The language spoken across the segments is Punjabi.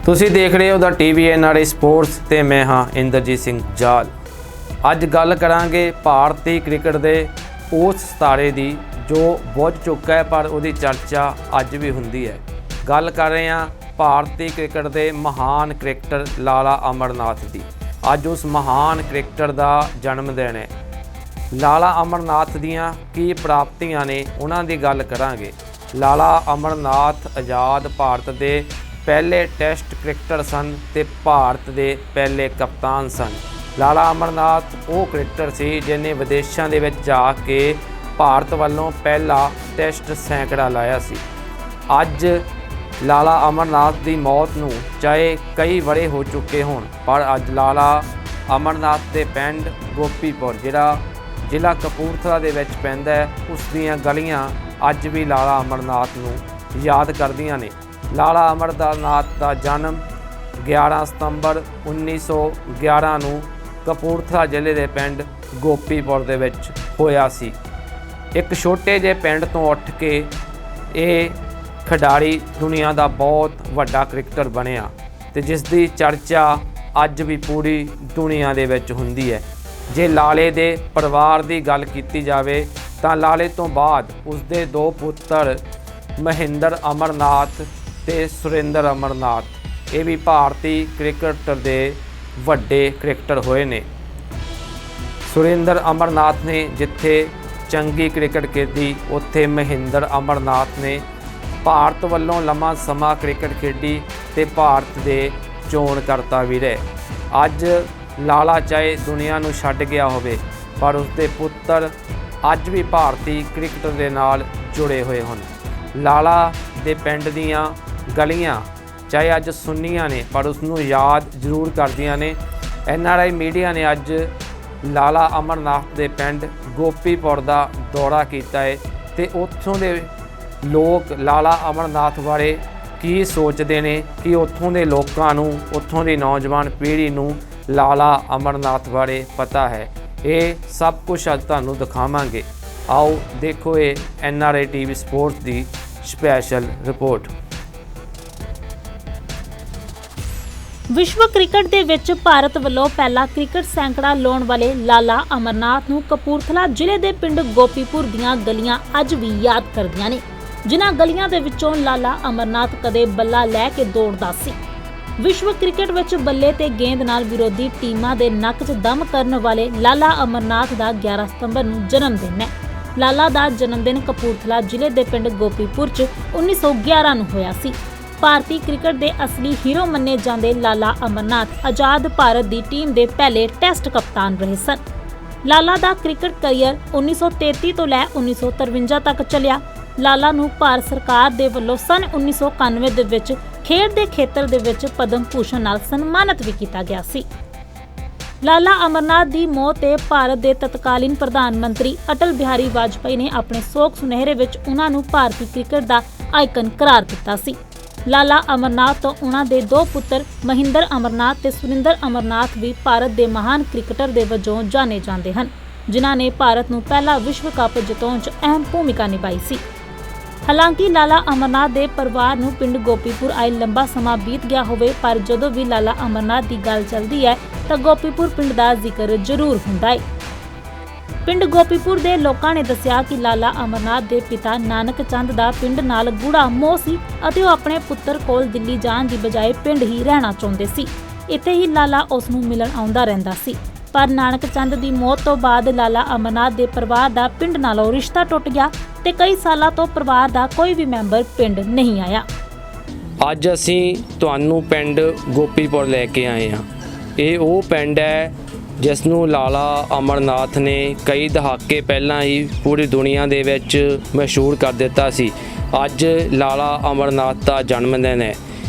ਤੁਸੀਂ ਦੇਖ ਰਹੇ ਹੋ ਦਾ ਟੀवी NRA ਸਪੋਰਟਸ ਤੇ ਮੈਂ ਹਾਂ ਇੰਦਰਜੀਤ ਸਿੰਘ ਜਾਲ। ਅੱਜ ਗੱਲ ਕਰਾਂਗੇ ਭਾਰਤੀ ਕ੍ਰਿਕਟ ਦੇ ਉਸ ਸਿਤਾਰੇ ਦੀ ਜੋ ਬੁੱਝ ਚੁੱਕਾ ਹੈ ਪਰ ਉਹਦੀ ਚਰਚਾ ਅੱਜ ਵੀ ਹੁੰਦੀ ਹੈ। ਗੱਲ ਕਰ ਰਹੇ ਹਾਂ ਭਾਰਤੀ ਕ੍ਰਿਕਟ ਦੇ ਮਹਾਨ ਕ੍ਰਿਕਟਰ ਲਾਲਾ ਅਮਰਨਾਥ ਦੀ। ਅੱਜ ਉਸ ਮਹਾਨ ਕ੍ਰਿਕਟਰ ਦਾ ਜਨਮ ਦਿਨ ਹੈ। ਲਾਲਾ ਅਮਰਨਾਥ ਦੀਆਂ ਕੀ ਪ੍ਰਾਪਤੀਆਂ ਨੇ ਉਹਨਾਂ ਦੀ ਗੱਲ ਕਰਾਂਗੇ। ਲਾਲਾ ਅਮਰਨਾਥ ਆਜ਼ਾਦ ਭਾਰਤ ਦੇ ਪਹਿਲੇ ਟੈਸਟ ਕ੍ਰਿਕਟਰ ਸਨ ਤੇ ਭਾਰਤ ਦੇ ਪਹਿਲੇ ਕਪਤਾਨ ਸਨ। ਲਾਲਾ ਅਮਰਨਾਥ ਉਹ ਕ੍ਰਿਕਟਰ ਸੀ ਜਿਹਨੇ ਵਿਦੇਸ਼ਾਂ ਦੇ ਵਿੱਚ ਜਾ ਕੇ ਭਾਰਤ ਵੱਲੋਂ ਪਹਿਲਾ ਟੈਸਟ ਸੈਂਕੜਾ ਲਾਇਆ ਸੀ। ਅੱਜ ਲਾਲਾ ਅਮਰਨਾਥ ਦੀ ਮੌਤ ਨੂੰ ਚਾਹੇ ਕਈ ਵਰ੍ਹੇ ਹੋ ਚੁੱਕੇ ਹੋਣ ਪਰ ਅੱਜ ਲਾਲਾ ਅਮਰਨਾਥ ਦੇ ਪਿੰਡ ਗੋਪੀਪੁਰ ਜਿਹੜਾ ਜ਼ਿਲ੍ਹਾ ਕਪੂਰਥਲਾ ਦੇ ਵਿੱਚ ਪੈਂਦਾ ਹੈ ਉਸ ਦੀਆਂ ਗਲੀਆਂ ਅੱਜ ਵੀ ਲਾਲਾ ਅਮਰਨਾਥ ਨੂੰ ਯਾਦ ਕਰਦੀਆਂ ਨੇ। ਲਾਲਾ ਅਮਰਨਾਥ ਦਾ ਜਨਮ 11 ਸਤੰਬਰ 1911 ਨੂੰ ਕਪੂਰਥਲਾ ਜ਼ਿਲ੍ਹੇ ਦੇ ਪਿੰਡ ਗੋਪੀਪੁਰ ਦੇ ਵਿੱਚ ਹੋਇਆ ਸੀ। ਇੱਕ ਛੋਟੇ ਜਿਹੇ ਪਿੰਡ ਤੋਂ ਉੱਠ ਕੇ ਇਹ ਖਿਡਾਰੀ ਦੁਨੀਆ ਦਾ ਬਹੁਤ ਵੱਡਾ ਕ੍ਰਿਕਟਰ ਬਣਿਆ ਤੇ ਜਿਸ ਦੀ ਚਰਚਾ ਅੱਜ ਵੀ ਪੂਰੀ ਦੁਨੀਆ ਦੇ ਵਿੱਚ ਹੁੰਦੀ ਹੈ। ਜੇ ਲਾਲੇ ਦੇ ਪਰਿਵਾਰ ਦੀ ਗੱਲ ਕੀਤੀ ਜਾਵੇ ਤਾਂ ਲਾਲੇ ਤੋਂ ਬਾਅਦ ਉਸਦੇ ਦੋ ਪੁੱਤਰ ਮਹਿੰਦਰ ਅਮਰਨਾਥ ਤੇ ਸੁਰਿੰਦਰ ਅਮਰਨਾਥ ਇਹ ਵੀ ਭਾਰਤੀ ਕ੍ਰਿਕਟ ਦੇ ਵੱਡੇ ਕ੍ਰਿਕਟਰ ਹੋਏ ਨੇ। ਸੁਰਿੰਦਰ ਅਮਰਨਾਥ ਨੇ ਜਿੱਥੇ ਚੰਗੀ ਕ੍ਰਿਕਟ ਖੇਡੀ ਉੱਥੇ ਮਹਿੰਦਰ ਅਮਰਨਾਥ ਨੇ ਭਾਰਤ ਵੱਲੋਂ ਲੰਮਾ ਸਮਾਂ ਕ੍ਰਿਕਟ ਖੇਡੀ ਤੇ ਭਾਰਤ ਦੇ ਚੋਣਕਰਤਾ ਵੀ ਰਹੇ। ਅੱਜ ਲਾਲਾ ਚਾਹੇ ਦੁਨੀਆ ਨੂੰ ਛੱਡ ਗਿਆ ਹੋਵੇ ਪਰ ਉਸਦੇ ਪੁੱਤਰ ਅੱਜ ਵੀ ਭਾਰਤੀ ਕ੍ਰਿਕਟ ਦੇ ਨਾਲ ਜੁੜੇ ਹੋਏ ਹਨ। ਲਾਲਾ ਦੇ ਪਿੰਡ ਦੀਆਂ ਗਲੀਆਂ ਚਾਹੇ ਅੱਜ ਸੁੰਨੀਆਂ ਨੇ ਪਰ ਉਸ ਨੂੰ ਯਾਦ ਜ਼ਰੂਰ ਕਰਦੀਆਂ ਨੇ। NRI ਮੀਡੀਆ ਨੇ ਅੱਜ ਲਾਲਾ ਅਮਰਨਾਥ ਦੇ ਪਿੰਡ ਗੋਪੀਪੁਰ ਦਾ ਦੌਰਾ ਕੀਤਾ ਹੈ ਤੇ ਉੱਥੋਂ ਦੇ ਲੋਕ ਲਾਲਾ ਅਮਰਨਾਥ ਬਾਰੇ ਕੀ ਸੋਚਦੇ ਨੇ ਕਿ ਉੱਥੋਂ ਦੇ ਲੋਕਾਂ ਨੂੰ ਉੱਥੋਂ ਦੀ ਨੌਜਵਾਨ ਪੀੜ੍ਹੀ ਨੂੰ ਲਾਲਾ ਅਮਰਨਾਥ ਬਾਰੇ ਪਤਾ ਹੈ। ਇਹ ਸਭ ਕੁਝ ਅੱਜ ਤੁਹਾਨੂੰ ਦਿਖਾਵਾਂਗੇ। ਆਓ ਦੇਖੋ ਇਹ NRA TV ਸਪੋਰਟਸ ਦੀ ਸਪੈਸ਼ਲ ਰਿਪੋਰਟ। ਵਿਸ਼ਵ ਕ੍ਰਿਕਟ ਦੇ ਵਿੱਚ ਭਾਰਤ ਵੱਲੋਂ ਪਹਿਲਾ ਕ੍ਰਿਕਟ ਸੈਂਕੜਾ ਲਾਉਣ ਵਾਲੇ ਲਾਲਾ ਅਮਰਨਾਥ ਨੂੰ ਕਪੂਰਥਲਾ ਜ਼ਿਲ੍ਹੇ ਦੇ ਪਿੰਡ ਗੋਪੀਪੁਰ ਦੀਆਂ ਗਲੀਆਂ ਅੱਜ ਵੀ ਯਾਦ ਕਰਦੀਆਂ ਨੇ, ਜਿਨ੍ਹਾਂ ਗਲੀਆਂ ਦੇ ਵਿੱਚੋਂ ਲਾਲਾ ਅਮਰਨਾਥ ਕਦੇ ਬੱਲਾ ਲੈ ਕੇ ਦੌੜਦਾ ਸੀ। ਵਿਸ਼ਵ ਕ੍ਰਿਕਟ ਵਿੱਚ ਬੱਲੇ ਤੇ ਗੇਂਦ ਨਾਲ ਵਿਰੋਧੀ ਟੀਮਾਂ ਦੇ ਨੱਕ 'ਚ ਦਮ ਕਰਨ ਵਾਲੇ ਲਾਲਾ ਅਮਰਨਾਥ ਦਾ 11 ਸਤੰਬਰ ਨੂੰ ਜਨਮ ਦਿਨ ਹੈ। ਲਾਲਾ ਦਾ ਜਨਮ ਦਿਨ ਕਪੂਰਥਲਾ ਜ਼ਿਲ੍ਹੇ ਦੇ ਪਿੰਡ ਗੋਪੀਪੁਰ 'ਚ 1911 ਨੂੰ ਹੋਇਆ ਸੀ। ਭਾਰਤੀ ਕ੍ਰਿਕਟ ਦੇ ਅਸਲੀ ਹੀਰੋ ਮੰਨੇ ਜਾਂਦੇ ਲਾਲਾ ਅਮਰਨਾਥ ਆਜ਼ਾਦ ਭਾਰਤ ਦੀ ਟੀਮ ਦੇ ਪਹਿਲੇ ਟੈਸਟ ਕਪਤਾਨ ਰਹੇ ਸਨ। ਲਾਲਾ ਦਾ ਕ੍ਰਿਕਟ ਕਰੀਅਰ 1933 ਤੋਂ ਲੈ 1953 ਤੱਕ ਚੱਲਿਆ। ਲਾਲਾ ਨੂੰ ਭਾਰਤ ਸਰਕਾਰ ਦੇ ਵੱਲੋਂ ਸਨ 1991 ਦੇ ਵਿੱਚ ਖੇਡ ਦੇ ਖੇਤਰ ਦੇ ਵਿੱਚ ਪਦਮ ਭੂਸ਼ਣ ਨਾਲ ਸਨਮਾਨਿਤ ਵੀ ਕੀਤਾ ਗਿਆ ਸੀ। ਲਾਲਾ ਅਮਰਨਾਥ ਦੀ ਮੌਤ ਤੇ ਭਾਰਤ ਦੇ ਤਤਕਾਲੀਨ ਪ੍ਰਧਾਨ ਮੰਤਰੀ ਅਟਲ ਬਿਹਾਰੀ ਵਾਜਪੇਈ ਨੇ ਆਪਣੇ ਸੋਗ ਸੁਨਹਿਰੇ ਵਿੱਚ ਉਹਨਾਂ ਨੂੰ ਭਾਰਤੀ ਕ੍ਰਿਕਟ ਦਾ ਆਈਕਨ ਕਰਾਰ ਦਿੱਤਾ ਸੀ। ਲਾਲਾ ਅਮਰਨਾਥ ਤੋਂ ਉਹਨਾਂ ਦੇ ਦੋ ਪੁੱਤਰ ਮਹਿੰਦਰ ਅਮਰਨਾਥ ਤੇ ਸੁਰਿੰਦਰ ਅਮਰਨਾਥ ਵੀ ਭਾਰਤ ਦੇ ਮਹਾਨ ਕ੍ਰਿਕਟਰ ਦੇ ਵਜੋਂ ਜਾਣੇ ਜਾਂਦੇ ਹਨ, ਜਿਨ੍ਹਾਂ ਨੇ ਭਾਰਤ ਨੂੰ ਪਹਿਲਾ ਵਿਸ਼ਵ ਕੱਪ ਜਿਤਾਉਣ 'ਚ ਅਹਿਮ ਭੂਮਿਕਾ ਨਿਭਾਈ ਸੀ। ਹਾਲਾਂਕਿ ਲਾਲਾ ਅਮਰਨਾਥ ਦੇ ਪਰਿਵਾਰ ਨੂੰ ਪਿੰਡ ਗੋਪੀਪੁਰ ਆਏ ਲੰਬਾ ਸਮਾਂ ਬੀਤ ਗਿਆ ਹੋਵੇ ਪਰ ਜਦੋਂ ਵੀ ਲਾਲਾ ਅਮਰਨਾਥ ਦੀ ਗੱਲ ਚੱਲਦੀ ਹੈ ਤਾਂ ਗੋਪੀਪੁਰ ਪਿੰਡ ਦਾ ਜ਼ਿਕਰ ਜ਼ਰੂਰ ਹੁੰਦਾ ਹੈ। ਪਿੰਡ ਗੋਪੀਪੁਰ ਦੇ ਲੋਕਾਂ ਨੇ ਦੱਸਿਆ ਕਿ ਲਾਲਾ ਅਮਰਨਾਥ ਦੇ ਪਿਤਾ ਨਾਨਕ ਚੰਦ ਦਾ ਪਿੰਡ ਨਾਲ ਗੂੜਾ ਮੋਹ ਸੀ ਅਤੇ ਉਹ ਆਪਣੇ ਪੁੱਤਰ ਕੋਲ ਦਿੱਲੀ ਜਾਣ ਦੀ ਬਜਾਏ ਪਿੰਡ ਹੀ ਰਹਿਣਾ ਚਾਹੁੰਦੇ ਸੀ। ਇੱਥੇ ਹੀ ਲਾਲਾ ਉਸ ਨੂੰ ਮਿਲਣ ਆਉਂਦਾ ਰਹਿੰਦਾ ਸੀ ਪਰ ਨਾਨਕ ਚੰਦ ਦੀ ਮੌਤ ਤੋਂ ਬਾਅਦ ਲਾਲਾ ਅਮਰਨਾਥ ਦੇ ਪਰਿਵਾਰ ਦਾ ਪਿੰਡ ਨਾਲੋਂ ਰਿਸ਼ਤਾ ਟੁੱਟ ਗਿਆ ਤੇ ਕਈ ਸਾਲਾਂ ਤੋਂ ਪਰਿਵਾਰ ਦਾ ਕੋਈ ਵੀ ਮੈਂਬਰ ਪਿੰਡ ਨਹੀਂ ਆਇਆ। ਅੱਜ ਅਸੀਂ ਤੁਹਾਨੂੰ ਪਿੰਡ ਗੋਪੀਪੁਰ ਲੈ ਕੇ ਆਏ ਹਾਂ। ਇਹ ਉਹ ਪਿੰਡ ਹੈ ਜਿਸ ਨੂੰ ਲਾਲਾ ਅਮਰਨਾਥ ਨੇ ਕਈ ਦਹਾਕੇ ਪਹਿਲਾਂ ਹੀ ਪੂਰੀ ਦੁਨੀਆ ਦੇ ਵਿੱਚ ਮਸ਼ਹੂਰ ਕਰ ਦਿੱਤਾ ਸੀ। ਅੱਜ ਲਾਲਾ ਅਮਰਨਾਥ ਦਾ ਜਨਮ ਦਿਨ ਹੈ।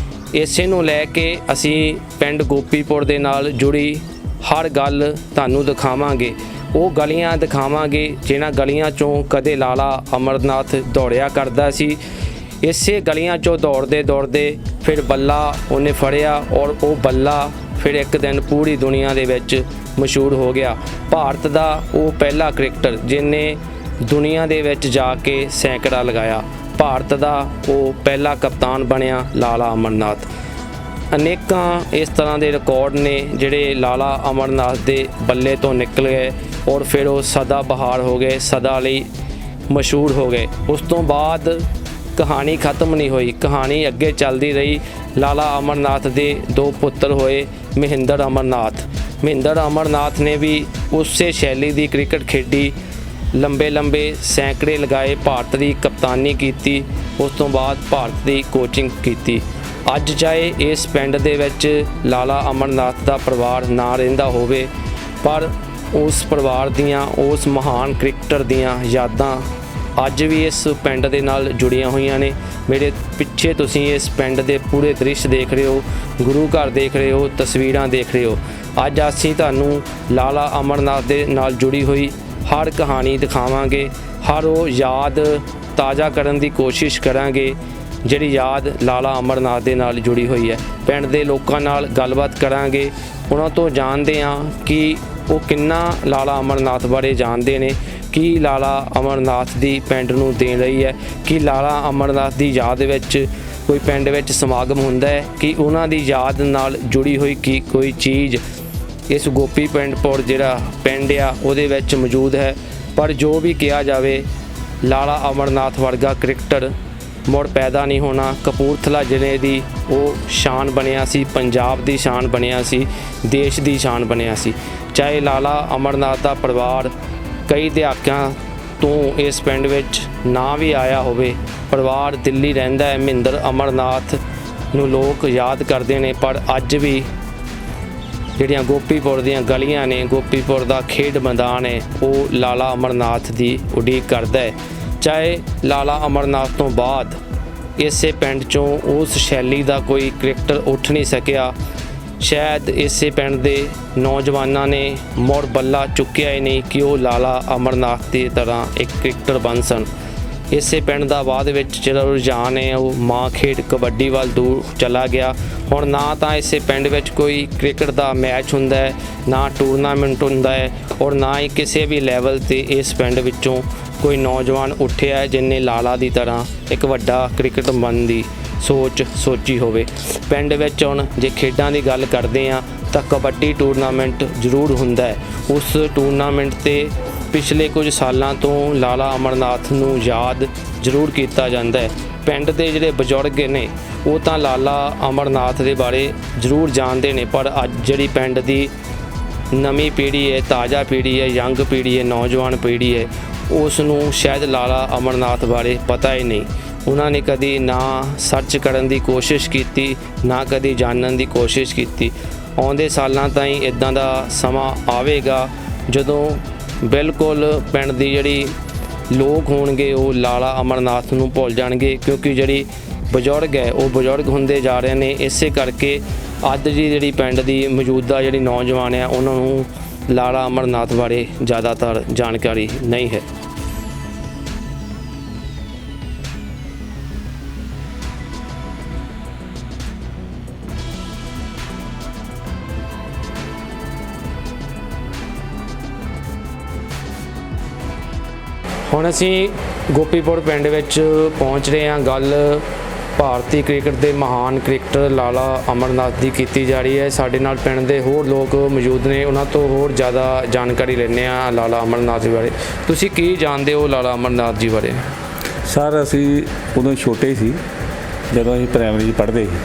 ਇਸੇ ਨੂੰ ਲੈ ਕੇ ਅਸੀਂ ਪਿੰਡ ਗੋਪੀਪੁਰ ਦੇ ਨਾਲ ਜੁੜੀ ਹਰ ਗੱਲ ਤੁਹਾਨੂੰ ਦਿਖਾਵਾਂਗੇ। ਉਹ ਗਲੀਆਂ ਦਿਖਾਵਾਂਗੇ ਜਿਨ੍ਹਾਂ ਗਲੀਆਂ 'ਚੋਂ ਕਦੇ ਲਾਲਾ ਅਮਰਨਾਥ ਦੌੜਿਆ ਕਰਦਾ ਸੀ। ਇਸੇ ਗਲੀਆਂ 'ਚੋਂ ਦੌੜਦੇ ਦੌੜਦੇ ਫਿਰ ਬੱਲਾ ਉਹਨੇ ਫੜਿਆ ਔਰ ਉਹ ਬੱਲਾ ਫਿਰ ਇੱਕ ਦਿਨ ਪੂਰੀ ਦੁਨੀਆ ਦੇ ਵਿੱਚ ਮਸ਼ਹੂਰ ਹੋ ਗਿਆ। ਭਾਰਤ ਦਾ ਉਹ ਪਹਿਲਾ ਕ੍ਰਿਕਟਰ ਜਿਹਨੇ ਦੁਨੀਆ ਦੇ ਵਿੱਚ ਜਾ ਕੇ ਸੈਂਕੜਾ ਲਗਾਇਆ। ਭਾਰਤ ਦਾ ਉਹ ਪਹਿਲਾ ਕਪਤਾਨ ਬਣਿਆ ਲਾਲਾ ਅਮਰਨਾਥ। ਅਨੇਕਾਂ ਇਸ ਤਰ੍ਹਾਂ ਦੇ ਰਿਕਾਰਡ ਨੇ ਜਿਹੜੇ ਲਾਲਾ ਅਮਰਨਾਥ ਦੇ ਬੱਲੇ ਤੋਂ ਨਿਕਲ ਗਏ ਔਰ ਫਿਰ ਉਹ ਸਦਾ ਬਹਾਰ ਹੋ ਗਏ, ਸਦਾ ਲਈ ਮਸ਼ਹੂਰ ਹੋ ਗਏ। ਉਸ ਤੋਂ ਬਾਅਦ ਕਹਾਣੀ ਖਤਮ ਨਹੀਂ ਹੋਈ, ਕਹਾਣੀ ਅੱਗੇ ਚੱਲਦੀ ਰਹੀ। ਲਾਲਾ ਅਮਰਨਾਥ ਦੇ 2 ਪੁੱਤਰ ਹੋਏ, ਮਹਿੰਦਰ ਅਮਰਨਾਥ ਨੇ ਵੀ ਉਸੇ ਸ਼ੈਲੀ ਦੀ ਕ੍ਰਿਕਟ ਖੇਡੀ, ਲੰਬੇ ਸੈਂਕੜੇ ਲਗਾਏ, ਭਾਰਤ ਦੀ ਕਪਤਾਨੀ ਕੀਤੀ, ਉਸ ਤੋਂ ਬਾਅਦ ਭਾਰਤ ਦੀ ਕੋਚਿੰਗ ਕੀਤੀ। ਅੱਜ ਚਾਹੇ ਇਸ ਪਿੰਡ ਦੇ ਵਿੱਚ ਲਾਲਾ ਅਮਰਨਾਥ ਦਾ ਪਰਿਵਾਰ ਨਾ ਰਹਿੰਦਾ ਹੋਵੇ, ਪਰ ਉਸ ਪਰਿਵਾਰ ਦੀਆਂ, ਉਸ ਮਹਾਨ ਕ੍ਰਿਕਟਰ ਦੀਆਂ ਯਾਦਾਂ ਅੱਜ ਵੀ ਇਸ ਪਿੰਡ ਦੇ ਨਾਲ ਜੁੜੀਆਂ ਹੋਈਆਂ ਨੇ। ਮੇਰੇ ਪਿੱਛੇ ਤੁਸੀਂ ਇਸ ਪਿੰਡ ਦੇ ਪੂਰੇ ਦ੍ਰਿਸ਼ ਦੇਖ ਰਹੇ ਹੋ, ਗੁਰੂ ਘਰ ਦੇਖ ਰਹੇ ਹੋ, ਤਸਵੀਰਾਂ ਦੇਖ ਰਹੇ ਹੋ। ਅੱਜ ਅਸੀਂ ਤੁਹਾਨੂੰ ਲਾਲਾ ਅਮਰਨਾਥ ਦੇ ਨਾਲ ਜੁੜੀ ਹੋਈ ਹਰ ਕਹਾਣੀ ਦਿਖਾਵਾਂਗੇ, ਹਰ ਉਹ ਯਾਦ ਤਾਜ਼ਾ ਕਰਨ ਦੀ ਕੋਸ਼ਿਸ਼ ਕਰਾਂਗੇ ਜਿਹੜੀ ਯਾਦ ਲਾਲਾ ਅਮਰਨਾਥ ਦੇ ਨਾਲ ਜੁੜੀ ਹੋਈ ਹੈ। ਪਿੰਡ ਦੇ ਲੋਕਾਂ ਨਾਲ ਗੱਲਬਾਤ ਕਰਾਂਗੇ, ਉਹਨਾਂ ਤੋਂ ਜਾਣਦੇ ਹਾਂ ਕਿ ਉਹ ਕਿੰਨਾ ਲਾਲਾ ਅਮਰਨਾਥ ਬਾਰੇ ਜਾਣਦੇ ਨੇ, ਕੀ ਲਾਲਾ ਅਮਰਨਾਥ ਦੀ ਪਿੰਡ ਨੂੰ ਦੇਣ ਰਹੀ ਹੈ, ਕਿ ਲਾਲਾ ਅਮਰਨਾਥ ਦੀ ਯਾਦ ਵਿੱਚ ਕੋਈ ਪਿੰਡ ਵਿੱਚ ਸਮਾਗਮ ਹੁੰਦਾ ਹੈ, ਕਿ ਉਹਨਾਂ ਦੀ ਯਾਦ ਨਾਲ ਜੁੜੀ ਹੋਈ ਕੀ ਕੋਈ ਚੀਜ਼ ਇਸ ਗੋਪੀ ਪਿੰਡਪੁਰ ਜਿਹੜਾ ਪਿੰਡ ਆ ਉਹਦੇ ਵਿੱਚ ਮੌਜੂਦ ਹੈ। ਪਰ ਜੋ ਵੀ ਕਿਹਾ ਜਾਵੇ, ਲਾਲਾ ਅਮਰਨਾਥ ਵਰਗਾ ਕ੍ਰਿਕਟਰ ਮੁੜ ਪੈਦਾ ਨਹੀਂ ਹੋਣਾ। ਕਪੂਰਥਲਾ ਜ਼ਿਲ੍ਹੇ ਦੀ ਉਹ ਸ਼ਾਨ ਬਣਿਆ ਸੀ, ਪੰਜਾਬ ਦੀ ਸ਼ਾਨ ਬਣਿਆ ਸੀ, ਦੇਸ਼ ਦੀ ਸ਼ਾਨ ਬਣਿਆ ਸੀ। ਚਾਹੇ ਲਾਲਾ ਅਮਰਨਾਥ ਦਾ ਪਰਿਵਾਰ ਕਈ ਦਹਾਕਿਆਂ ਤੋਂ ਇਸ ਪਿੰਡ ਵਿੱਚ ਨਾ ਵੀ ਆਇਆ ਹੋਵੇ, ਪਰਿਵਾਰ ਦਿੱਲੀ ਰਹਿੰਦਾ ਹੈ, ਮਹਿੰਦਰ ਅਮਰਨਾਥ ਨੂੰ ਲੋਕ ਯਾਦ ਕਰਦੇ ਨੇ, ਪਰ ਅੱਜ ਵੀ ਜਿਹੜੀਆਂ ਗੋਪੀਪੁਰ ਦੀਆਂ ਗਲੀਆਂ ਨੇ, ਗੋਪੀਪੁਰ ਦਾ ਖੇਡ ਮੈਦਾਨ ਹੈ, ਉਹ ਲਾਲਾ ਅਮਰਨਾਥ ਦੀ ਉਡੀਕ ਕਰਦਾ ਹੈ। ਚਾਹੇ ਲਾਲਾ ਅਮਰਨਾਥ ਤੋਂ ਬਾਅਦ ਇਸੇ ਪਿੰਡ 'ਚੋਂ ਉਸ ਸ਼ੈਲੀ ਦਾ ਕੋਈ ਕ੍ਰਿਕਟਰ ਉੱਠ ਨਹੀਂ ਸਕਿਆ, ਸ਼ਾਇਦ ਇਸੇ ਪਿੰਡ ਦੇ ਨੌਜਵਾਨਾਂ ਨੇ ਮੁੜ ਬੱਲਾ ਚੁੱਕਿਆ ਹੀ ਨਹੀਂ ਕਿ ਉਹ ਲਾਲਾ ਅਮਰਨਾਥ ਦੀ ਤਰ੍ਹਾਂ ਇੱਕ ਕ੍ਰਿਕਟਰ ਬਣ ਸਨ। ਇਸੇ ਪਿੰਡ ਦਾ ਬਾਅਦ ਵਿੱਚ ਜਿਹੜਾ ਰੁਝਾਨ ਹੈ ਉਹ ਮਾਂ ਖੇਡ ਕਬੱਡੀ ਵੱਲ ਦੂਰ ਚਲਾ ਗਿਆ। ਹੁਣ ਨਾ ਤਾਂ ਇਸੇ ਪਿੰਡ ਵਿੱਚ ਕੋਈ ਕ੍ਰਿਕਟ ਦਾ ਮੈਚ ਹੁੰਦਾ ਹੈ, ਨਾ ਟੂਰਨਾਮੈਂਟ ਹੁੰਦਾ ਹੈ, ਔਰ ਨਾ ਹੀ ਕਿਸੇ ਵੀ ਲੈਵਲ 'ਤੇ ਇਸ ਪਿੰਡ ਵਿੱਚੋਂ ਕੋਈ ਨੌਜਵਾਨ ਉੱਠਿਆ ਜਿਹਨੇ ਲਾਲਾ ਦੀ ਤਰ੍ਹਾਂ ਇੱਕ ਵੱਡਾ ਕ੍ਰਿਕਟ ਬਣਨ ਦੀ ਸੋਚੀ ਹੋਵੇ। ਪਿੰਡ ਵਿੱਚ ਹੁਣ ਜੇ ਖੇਡਾਂ ਦੀ ਗੱਲ ਕਰਦੇ ਹਾਂ ਤਾਂ ਕਬੱਡੀ ਟੂਰਨਾਮੈਂਟ ਜ਼ਰੂਰ ਹੁੰਦਾ ਹੈ। ਉਸ ਟੂਰਨਾਮੈਂਟ 'ਤੇ ਪਿਛਲੇ ਕੁਝ ਸਾਲਾਂ ਤੋਂ ਲਾਲਾ ਅਮਰਨਾਥ ਨੂੰ ਯਾਦ ਜ਼ਰੂਰ ਕੀਤਾ ਜਾਂਦਾ ਹੈ। ਪਿੰਡ ਦੇ ਜਿਹੜੇ ਬਜ਼ੁਰਗ ਨੇ ਉਹ ਤਾਂ ਲਾਲਾ ਅਮਰਨਾਥ ਦੇ ਬਾਰੇ ਜ਼ਰੂਰ ਜਾਣਦੇ ਨੇ, ਪਰ ਅੱਜ ਜਿਹੜੀ ਪਿੰਡ ਦੀ ਨਵੀਂ ਪੀੜ੍ਹੀ ਹੈ, ਤਾਜ਼ਾ ਪੀੜ੍ਹੀ ਹੈ, ਯੰਗ ਪੀੜ੍ਹੀ ਹੈ, ਨੌਜਵਾਨ ਪੀੜ੍ਹੀ ਹੈ, ਉਸ ਨੂੰ ਸ਼ਾਇਦ ਲਾਲਾ ਅਮਰਨਾਥ ਬਾਰੇ ਪਤਾ ਹੀ ਨਹੀਂ। ਉਹਨਾਂ ਨੇ ਕਦੀ ਨਾ ਸਰਚ ਕਰਨ ਦੀ ਕੋਸ਼ਿਸ਼ ਕੀਤੀ, ਨਾ ਕਦੀ ਜਾਣਨ ਦੀ ਕੋਸ਼ਿਸ਼ ਕੀਤੀ। ਆਉਂਦੇ ਸਾਲਾਂ ਤਾਈਂ ਇੱਦਾਂ ਦਾ ਸਮਾਂ ਆਵੇਗਾ ਜਦੋਂ ਬਿਲਕੁਲ ਪਿੰਡ ਦੀ ਜਿਹੜੀ ਲੋਕ ਹੋਣਗੇ ਉਹ ਲਾਲਾ ਅਮਰਨਾਥ ਨੂੰ ਭੁੱਲ ਜਾਣਗੇ, ਕਿਉਂਕਿ ਜਿਹੜੀ ਬਜ਼ੁਰਗ ਹੈ ਉਹ ਬਜ਼ੁਰਗ ਹੁੰਦੇ ਜਾ ਰਹੇ ਨੇ। ਇਸੇ ਕਰਕੇ ਅੱਜ ਦੀ ਜਿਹੜੀ ਪਿੰਡ ਦੀ ਮੌਜੂਦਾ ਜਿਹੜੀ ਨੌਜਵਾਨ ਹੈ ਉਹਨਾਂ ਨੂੰ ਲਾਲਾ ਅਮਰਨਾਥ ਬਾਰੇ ਜ਼ਿਆਦਾਤਰ ਜਾਣਕਾਰੀ ਨਹੀਂ ਹੈ। ਹੁਣ ਅਸੀਂ ਗੋਪੀਪੁਰ ਪਿੰਡ ਵਿੱਚ ਪਹੁੰਚ ਰਹੇ ਹਾਂ। ਗੱਲ ਭਾਰਤੀ ਕ੍ਰਿਕਟ ਦੇ ਮਹਾਨ ਕ੍ਰਿਕਟਰ ਲਾਲਾ ਅਮਰਨਾਥ ਦੀ ਕੀਤੀ ਜਾ ਰਹੀ ਹੈ। ਸਾਡੇ ਨਾਲ ਪਿੰਡ ਦੇ ਹੋਰ ਲੋਕ ਮੌਜੂਦ ਨੇ, ਉਹਨਾਂ ਤੋਂ ਹੋਰ ਜ਼ਿਆਦਾ ਜਾਣਕਾਰੀ ਲੈਂਦੇ ਹਾਂ ਲਾਲਾ ਅਮਰਨਾਥ ਜੀ ਬਾਰੇ। ਤੁਸੀਂ ਕੀ ਜਾਣਦੇ ਹੋ ਲਾਲਾ ਅਮਰਨਾਥ ਜੀ ਬਾਰੇ? ਸਰ, ਅਸੀਂ ਉਦੋਂ ਛੋਟੇ ਸੀ ਜਦੋਂ ਅਸੀਂ ਪ੍ਰਾਇਮਰੀ ਪੜ੍ਹਦੇ ਸੀ,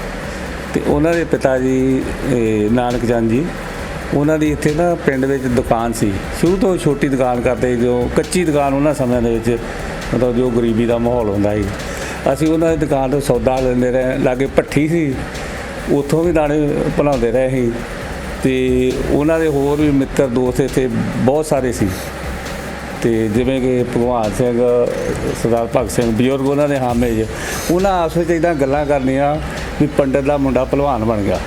ਅਤੇ ਉਹਨਾਂ ਦੇ ਪਿਤਾ ਜੀ ਨਾਨਕ ਚੰਦ ਜੀ, ਉਹਨਾਂ ਦੀ ਇੱਥੇ ਨਾ ਪਿੰਡ ਵਿੱਚ ਦੁਕਾਨ ਸੀ। ਸ਼ੁਰੂ ਤੋਂ ਛੋਟੀ ਦੁਕਾਨ ਕਰਦੇ, ਜੋ ਕੱਚੀ ਦੁਕਾਨ ਉਹਨਾਂ ਸਮਿਆਂ ਦੇ ਵਿੱਚ, ਮਤਲਬ ਜੋ ਗਰੀਬੀ ਦਾ ਮਾਹੌਲ ਹੁੰਦਾ ਸੀ, ਅਸੀਂ ਉਹਨਾਂ ਦੀ ਦੁਕਾਨ ਤੋਂ ਸੌਦਾ ਲੈਂਦੇ ਰਹੇ। ਲਾਗੇ ਭੱਠੀ ਸੀ, ਉੱਥੋਂ ਵੀ ਦਾਣੇ ਭੁਲਾਉਂਦੇ ਰਹੇ ਸੀ। ਅਤੇ ਉਹਨਾਂ ਦੇ ਹੋਰ ਵੀ ਮਿੱਤਰ ਦੋਸਤ ਇੱਥੇ ਬਹੁਤ ਸਾਰੇ ਸੀ, ਅਤੇ ਜਿਵੇਂ ਕਿ ਭਗਵਾਨ ਸਿੰਘ, ਸਰਦਾਰ ਭਗਤ ਸਿੰਘ, ਬਜ਼ੁਰਗ ਉਹਨਾਂ ਦੇ ਹਾਮੇ, ਉਹਨਾਂ ਆਪਸ ਵਿੱਚ ਇੱਦਾਂ ਗੱਲਾਂ ਕਰਨੀਆਂ ਵੀ ਪੰਡਿਤ ਦਾ ਮੁੰਡਾ ਭਲਵਾਨ ਬਣ ਗਿਆ।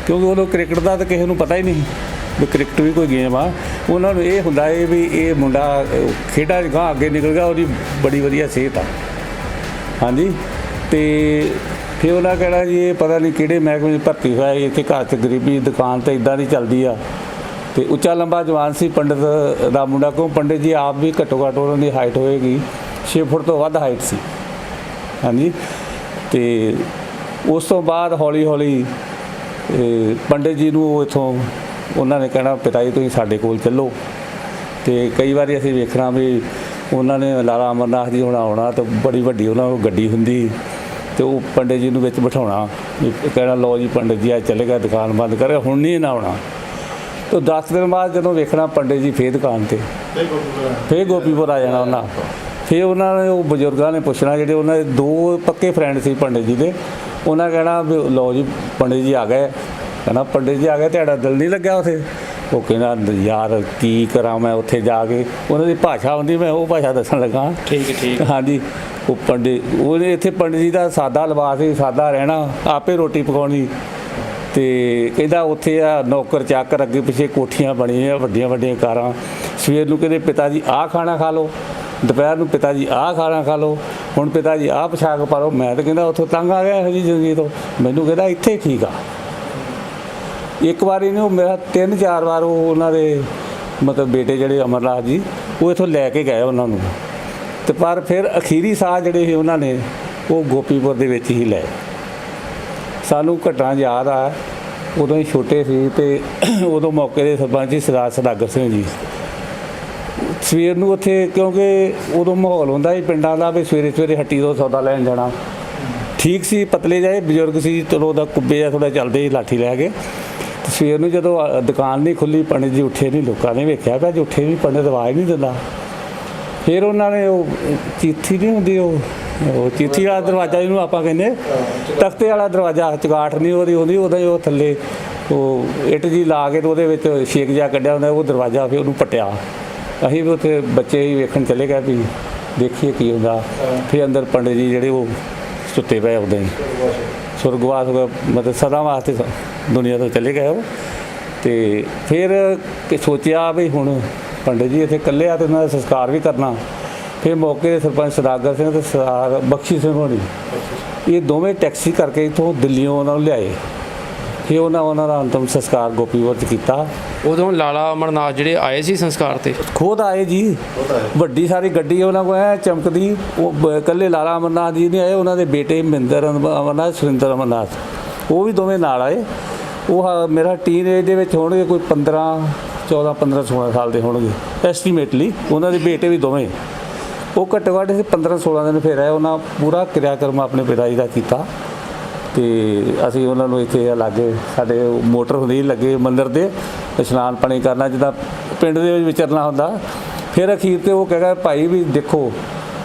ਕਿਉਂਕਿ ਉਦੋਂ ਕ੍ਰਿਕਟ ਦਾ ਤਾਂ ਕਿਸੇ ਨੂੰ ਪਤਾ ਹੀ ਨਹੀਂ ਵੀ ਕ੍ਰਿਕਟ ਵੀ ਕੋਈ ਗੇਮ ਆ। ਉਹਨਾਂ ਨੂੰ ਇਹ ਹੁੰਦਾ ਹੈ ਵੀ ਇਹ ਮੁੰਡਾ ਖੇਡਾਂ 'ਚ ਗਾਂਹ ਅੱਗੇ ਨਿਕਲ ਗਿਆ, ਉਹਦੀ ਬੜੀ ਵਧੀਆ ਸਿਹਤ ਆ। ਹਾਂਜੀ, ਅਤੇ ਫਿਰ ਉਹਨਾਂ ਕਹਿਣਾ ਜੀ ਇਹ ਪਤਾ ਨਹੀਂ ਕਿਹੜੇ ਮਹਿਕਮੇ 'ਚ ਭਰਤੀ ਹੋਇਆ, ਇੱਥੇ ਘਰ 'ਚ ਗਰੀਬੀ, ਦੁਕਾਨ ਤਾਂ ਇੱਦਾਂ ਦੀ ਚੱਲਦੀ ਆ। ਅਤੇ ਉੱਚਾ ਲੰਬਾ ਜਵਾਨ ਸੀ ਪੰਡਿਤ ਦਾ ਮੁੰਡਾ, ਕਿਉਂ ਪੰਡਿਤ ਜੀ ਆਪ ਵੀ ਘੱਟੋ ਘੱਟ ਉਹਨਾਂ ਦੀ ਹਾਈਟ ਹੋਏਗੀ 6 ਫੁੱਟ ਤੋਂ ਵੱਧ ਹਾਈਟ ਸੀ। ਹਾਂਜੀ, ਅਤੇ ਉਸ ਤੋਂ ਬਾਅਦ ਹੌਲੀ ਹੌਲੀ ਪੰਡਿਤ ਜੀ ਨੂੰ ਇੱਥੋਂ ਉਹਨਾਂ ਨੇ ਕਹਿਣਾ ਪਿਤਾ ਜੀ ਤੁਸੀਂ ਸਾਡੇ ਕੋਲ ਚੱਲੋ। ਅਤੇ ਕਈ ਵਾਰੀ ਅਸੀਂ ਵੇਖਣਾ ਵੀ ਉਹਨਾਂ ਨੇ ਲਾਲਾ ਅਮਰਨਾਥ ਜੀ ਹੁਣ ਆਉਣਾ ਤਾਂ ਬੜੀ ਵੱਡੀ ਉਹਨਾਂ ਕੋਲ ਗੱਡੀ ਹੁੰਦੀ ਅਤੇ ਉਹ ਪੰਡਿਤ ਜੀ ਨੂੰ ਵਿੱਚ ਬਿਠਾਉਣਾ, ਕਹਿਣਾ ਲਓ ਜੀ ਪੰਡਿਤ ਜੀ ਅੱਜ ਚਲੇ ਗਿਆ, ਦੁਕਾਨ ਬੰਦ ਕਰੇ, ਹੁਣ ਨਹੀਂ ਇਹਨਾਂ ਆਉਣਾ। ਤਾਂ 10 ਦਿਨ ਬਾਅਦ ਜਦੋਂ ਵੇਖਣਾ ਪੰਡਿਤ ਜੀ ਫੇਰ ਦੁਕਾਨ 'ਤੇ, ਫੇਰ ਗੋਪੀਪੁਰ ਆ ਜਾਣਾ ਉਹਨਾਂ। ਫਿਰ ਉਹਨਾਂ ਨੇ ਉਹ ਬਜ਼ੁਰਗਾਂ ਨੇ ਪੁੱਛਣਾ, ਜਿਹੜੇ ਉਹਨਾਂ ਦੇ 2 ਪੱਕੇ ਫਰੈਂਡ ਸੀ ਪੰਡਿਤ ਜੀ ਦੇ, ਉਹਨਾਂ ਕਹਿਣਾ ਵੀ ਲਓ ਜੀ ਪੰਡਿਤ ਜੀ ਆ ਗਏ। ਕਹਿੰਦਾ ਪੰਡਿਤ ਜੀ ਆ ਗਏ, ਤੁਹਾਡਾ ਦਿਲ ਨਹੀਂ ਲੱਗਿਆ ਉੱਥੇ? ਉਹ ਕਹਿੰਦਾ ਯਾਰ ਕੀ ਕਰਾਂ ਮੈਂ ਉੱਥੇ ਜਾ ਕੇ, ਉਹਨਾਂ ਦੀ ਭਾਸ਼ਾ ਹੁੰਦੀ, ਮੈਂ ਉਹ ਭਾਸ਼ਾ ਦੱਸਣ ਲੱਗਾ। ਠੀਕ ਹਾਂਜੀ। ਉਹ ਪੰਡਿਤ ਉਹਦੇ ਇੱਥੇ ਪੰਡਿਤ ਜੀ ਦਾ ਸਾਦਾ ਲਿਬਾਸ ਸੀ, ਸਾਦਾ ਰਹਿਣਾ, ਆਪੇ ਰੋਟੀ ਪਕਾਉਣੀ। ਅਤੇ ਕਹਿੰਦਾ ਉੱਥੇ ਆ ਨੌਕਰ ਚਾਕਰ, ਅੱਗੇ ਪਿੱਛੇ ਕੋਠੀਆਂ ਬਣੀਆਂ, ਵੱਡੀਆਂ ਵੱਡੀਆਂ ਕਾਰਾਂ। ਸਵੇਰ ਨੂੰ ਕਹਿੰਦੇ ਪਿਤਾ ਜੀ ਆਹ ਖਾਣਾ ਖਾ ਲਓ, ਦੁਪਹਿਰ ਨੂੰ ਪਿਤਾ ਜੀ ਆਹ ਖਾਣਾ ਖਾ ਲਓ, ਹੁਣ ਪਿਤਾ ਜੀ ਆਹ ਪੋਸ਼ਾਕ ਪਾ ਲਓ। ਮੈਂ ਤਾਂ ਕਹਿੰਦਾ ਉੱਥੋਂ ਤੰਗ ਆ ਗਿਆ ਇਹੋ ਜਿਹੀ ਜ਼ਿੰਦਗੀ ਤੋਂ, ਮੈਨੂੰ ਕਹਿੰਦਾ ਇੱਥੇ ਠੀਕ ਆ। ਇੱਕ ਵਾਰੀ ਨਹੀਂ, ਉਹ ਮੇਰਾ 3-4 ਵਾਰ ਉਹ ਉਹਨਾਂ ਦੇ ਮਤਲਬ ਬੇਟੇ ਜਿਹੜੇ ਅਮਰਨਾਥ ਜੀ, ਉਹ ਇੱਥੋਂ ਲੈ ਕੇ ਗਏ ਉਹਨਾਂ ਨੂੰ। ਅਤੇ ਪਰ ਫਿਰ ਅਖੀਰੀ ਸਾਹ ਜਿਹੜੇ ਸੀ ਉਹਨਾਂ ਨੇ ਉਹ ਗੋਪੀਪੁਰ ਦੇ ਵਿੱਚ ਹੀ ਲਏ। ਸਾਨੂੰ ਘਟਨਾ ਯਾਦ ਆ, ਉਦੋਂ ਹੀ ਛੋਟੇ ਸੀ ਅਤੇ ਉਦੋਂ ਮੌਕੇ ਦੇ ਸਰਪੰਚ ਸੀ ਸਰਦਾਰ ਸਦਾਗਰ ਸਿੰਘ ਜੀ। ਸਵੇਰ ਨੂੰ ਉੱਥੇ, ਕਿਉਂਕਿ ਉਦੋਂ ਮਾਹੌਲ ਹੁੰਦਾ ਸੀ ਪਿੰਡਾਂ ਦਾ ਵੀ ਸਵੇਰੇ ਸਵੇਰੇ ਹੱਟੀ ਤੋਂ ਸੌਦਾ ਲੈਣ ਜਾਣਾ। ਠੀਕ ਸੀ, ਪਤਲੇ ਜਿਹੇ ਬਜ਼ੁਰਗ ਸੀ, ਚਲੋ ਉਹਦਾ ਕੁੱਬੇ ਜਿਹਾ ਥੋੜ੍ਹਾ ਚੱਲਦੇ ਸੀ ਲਾਠੀ ਲੈ ਕੇ। ਸਵੇਰ ਨੂੰ ਜਦੋਂ ਦੁਕਾਨ ਨਹੀਂ ਖੁੱਲ੍ਹੀ, ਪੰਡਿਤ ਜੀ ਉੱਠੇ ਨਹੀਂ, ਲੋਕਾਂ ਨੇ ਵੇਖਿਆ ਕਿ ਅੱਜ ਉੱਠੇ ਨਹੀਂ, ਪੰਡਿਤ ਆਵਾਜ਼ ਨਹੀਂ ਦਿੰਦਾ। ਫਿਰ ਉਹਨਾਂ ਨੇ ਉਹ ਚੀਥੀ ਨਹੀਂ ਹੁੰਦੀ, ਉਹ ਚੀਥੀ ਵਾਲਾ ਦਰਵਾਜ਼ਾ ਜਿਹਨੂੰ ਆਪਾਂ ਕਹਿੰਦੇ, ਤਖਤੇ ਵਾਲਾ ਦਰਵਾਜ਼ਾ, ਚੁਗਾਠ ਨਹੀਂ ਉਹਦੀ ਹੁੰਦੀ, ਉਹਦਾ ਹੀ ਉਹ ਥੱਲੇ ਉਹ ਇੱਟ ਜੀ ਲਾ ਕੇ ਅਤੇ ਉਹਦੇ ਵਿੱਚ ਛੇਕ ਜਿਹਾ ਕੱਢਿਆ ਹੁੰਦਾ, ਉਹ ਦਰਵਾਜ਼ਾ ਫਿਰ ਉਹਨੂੰ ਪੱਟਿਆ। ਅਸੀਂ ਵੀ ਉੱਥੇ ਬੱਚੇ ਹੀ ਵੇਖਣ ਚਲੇ ਗਏ ਵੀ ਦੇਖੀਏ ਕੀ ਹੁੰਦਾ। ਫਿਰ ਅੰਦਰ ਪੰਡਿਤ ਜੀ ਜਿਹੜੇ ਉਹ ਸੁੱਤੇ ਪਏ ਉੱਦਾਂ ਹੀ, ਸੁਰਗਵਾਸ ਮਤਲਬ ਸਦਾ ਵਾਸਤੇ ਦੁਨੀਆ ਤੋਂ ਚਲੇ ਗਏ ਉਹ। ਅਤੇ ਫਿਰ ਸੋਚਿਆ ਵੀ ਹੁਣ ਪੰਡਿਤ ਜੀ ਇੱਥੇ ਇਕੱਲੇ ਆ ਅਤੇ ਉਹਨਾਂ ਦਾ ਸੰਸਕਾਰ ਵੀ ਕਰਨਾ। ਫਿਰ ਮੌਕੇ ਦੇ ਸਰਪੰਚ ਸਦਾਗਰ ਸਿੰਘ ਅਤੇ ਸਰਦਾਰ ਬਖਸ਼ੀ ਸਿੰਘ ਹੋਣੀ, ਇਹ ਦੋਵੇਂ ਟੈਕਸੀ ਕਰਕੇ ਇੱਥੋਂ ਦਿੱਲੀੋਂ ਉਹਨਾਂ ਨੂੰ ਲਿਆਏ। ਫਿਰ ਉਹਨਾਂ ਦਾ ਅੰਤਮ ਸੰਸਕਾਰ ਗੋਪੀਪੁਰ 'ਚ ਕੀਤਾ। ਉਦੋਂ ਲਾਲਾ ਅਮਰਨਾਥ ਜਿਹੜੇ ਆਏ ਸੀ ਸੰਸਕਾਰ 'ਤੇ? ਖੁਦ ਆਏ ਜੀ, ਵੱਡੀ ਸਾਰੀ ਗੱਡੀ ਉਹਨਾਂ ਕੋਲ ਐ ਚਮਕਦੀ। ਉਹ ਇਕੱਲੇ ਲਾਲਾ ਅਮਰਨਾਥ ਜੀ ਨਹੀਂ ਆਏ, ਉਹਨਾਂ ਦੇ ਬੇਟੇ ਮਹਿੰਦਰ ਅਮਰਨਾਥ, ਸੁਰਿੰਦਰ ਅਮਰਨਾਥ, ਉਹ ਵੀ ਦੋਵੇਂ ਨਾਲ ਆਏ। ਉਹ ਮੇਰਾ ਟੀਨ ਏਜ ਦੇ ਵਿੱਚ ਹੋਣਗੇ ਕੋਈ 15-16 ਸਾਲ ਦੇ ਹੋਣਗੇ ਐਸਟੀਮੇਟਲੀ। ਉਹਨਾਂ ਦੇ ਬੇਟੇ ਵੀ ਦੋਵੇਂ, ਉਹ ਘੱਟੋ ਘੱਟ 15-16 ਦਿਨ ਫਿਰ ਆਏ। ਉਹਨਾਂ ਪੂਰਾ ਕਿਰਿਆਕਰਮ ਆਪਣੇ ਪਿਤਾ ਜੀ ਦਾ ਕੀਤਾ। ਅਤੇ ਅਸੀਂ ਉਹਨਾਂ ਨੂੰ ਇੱਥੇ ਲਾਗੇ ਸਾਡੇ ਮੋਟਰ ਹੁੰਦੀ ਲੱਗੇ ਮੰਦਿਰ ਦੇ, ਇਸ਼ਨਾਨ ਪਾਣੀ ਕਰਨਾ, ਜਿੱਦਾਂ ਪਿੰਡ ਦੇ ਵਿੱਚ ਵਿਚਰਨਾ ਹੁੰਦਾ। ਫਿਰ ਅਖੀਰ 'ਤੇ ਉਹ ਕਹੇਗਾ ਭਾਈ ਵੀ ਦੇਖੋ